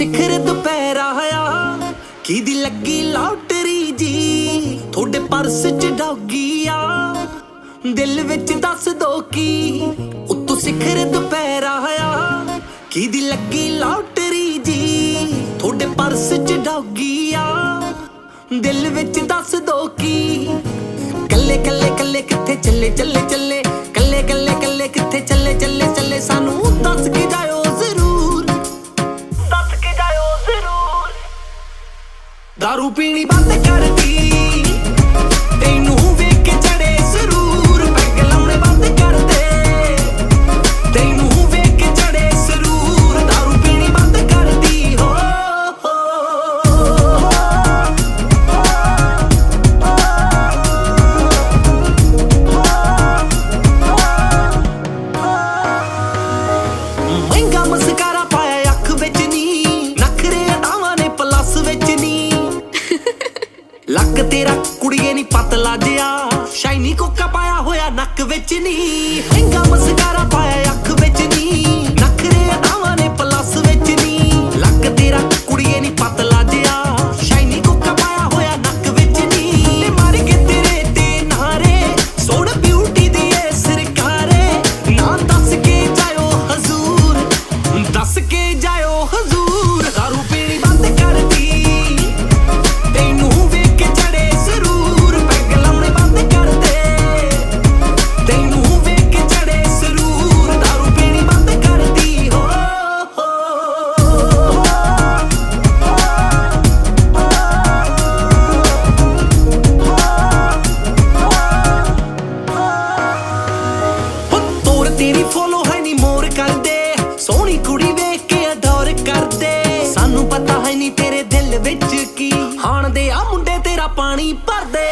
ਸਿਖਰ ਦੁਪਹਿਰਾ ਆ ਕਿਹਦੀ ਲੱਗੀ ਲੌਟਰੀ ਜੀ ਤੁਹਾਡੇ ਪਰਸ ਚ ਡੌਗੀ ਆ ਦਿਲ ਵਿੱਚ ਦੱਸ ਦੋ ਕੀ ਉੱਤੋਂ ਸਿਖਰ ਦੁਪਹਿਰਾ ਆ ਕਿਹਦੀ ਲੱਗੀ ਲੌਟਰੀ ਜੀ ਤੁਹਾਡੇ ਪਰਸ ਚ ਡੌਗੀ ਆ ਦਿਲ ਵਿੱਚ ਦੱਸ ਦੋ ਕੀ ਕੱਲੇ ਕੱਲੇ ਕੱਲੇ ਕਿੱਥੇ ਚੱਲੇ ਚੱਲੇ ਚੱਲੇ ਕੱਲੇ ਕੱਲੇ ਕੱਲੇ ਕਿੱਥੇ ਚੱਲੇ ਚੱਲੇ ਚੱਲੇ ਸਾਨੂੰ ਦੱਸ ਕੇ ਜਾਇਓ ਜ਼ਰੂਰ ਦੱਸ ਕੇ ਜਾਇਓ ਜ਼ਰੂਰ ਦਾਰੂ ਪੀਣੀ ਬੰਦ ਕਰਦੀ ਤੈਨੂੰ ਵੇਖ ਕੇ ਚੜੇ ਜ਼ਰੂਰ ਪੈਗ ਲਾਉਣੇ ਬੰਦ ਕਰ ਦੇ ਤੈਨੂੰ ਵੇਖ ਕੇ ਚੜੇ ਜ਼ਰੂਰ ਦਾਰੂ ਪੀਣੀ ਬੰਦ ਕਰਦੀ ਹੋ ਮਹਿੰਗਾ ਮਸਕਾਰਾ ਪਾਇਆ ਅੱਖ ਵਿੱਚ ਨੀ ਨਖਰੇ ਅਡਾਵਾਂ ਨੇ ਪਲੱਸ ਵਿੱਚ ਨੀ ਲੱਕ ਤੇਰਾ ਕੁੜੀਏ ਨੀ ਪਤਲਾ ਜਿਆ ਸ਼ਾਈਨੀ ਕੋਕਾ ਪਾਇਆ ਹੋਇਆ ਨੱਕ ਵਿੱਚ ਨੀ ਮਹਿੰਗਾ ਮਸਕਾਰਾ ਪਾਇਆ ਅੱਖ ਵਿੱਚ ਨੀ ਨਖਰੇ ਅਡਾਵਾਂ ਨੇ ਪਲੱਸ ਵਿੱਚ ਨੀ ਲੱਕ ਤੇਰਾ ਕੁੜੀਏ ਨੀ ਪਤਲਾ ਜਿਆ ਸ਼ਾਈਨੀ ਕੋਕਾ ਪਾਇਆ ਹੋਇਆ ਨੱਕ ਵਿੱਚ ਨੀ ਤੇ ਮਾਰ ਕੇ ਤੇਰੇ ਤੇ ਨਾਰੇ ਸੋਹਣ ਬਿਊਟੀ ਦੀ ਏ ਸਰਕਾਰੇ ਨਾ ਦੱਸ ਕੇ ਜਾਇਓ ਹਜ਼ੂਰ ਦੱਸ ਕੇ ਜਾਇਓ ਹਜ਼ੂਰ ਦਾਰੂ ਪੀਣੀ ਬੰਦ ਕਰਦੀ ਤੈਨੂੰ ਵੇਖ ਕੇ ਚੜੇ ਜ਼ਰੂਰ ਪੈਗ ਲਾਉਣੇ ਬੰਦ ਕਰ ਦੇ ਤੈਨੂੰ ਵੇਖ ਕੇ ਚੜੇ ਜ਼ਰੂਰ ਦਾਰੂ ਪੀਣੀ ਬੰਦ ਕਰਦੀ ਹੋ ਤੋਰ ਤੇਰੀ ਫੋਲੋ ਹੈ ਨੀ ਮੋਰ ਕਰਦੇ ਸੋਹਣੀ ਕੁੜੀ ਵੇਖ ਕੇ ਅਡੋਰ ਕਰਦੇ ਸਾਨੂੰ ਪਤਾ ਹੈ ਨੀ ਤੇਰੇ ਦਿਲ ਵਿੱਚ ਕੀ ਹਾਣ ਦੇ ਆ ਮੁੰਡੇ ਤੇਰਾ ਪਾਣੀ ਭਰਦੇ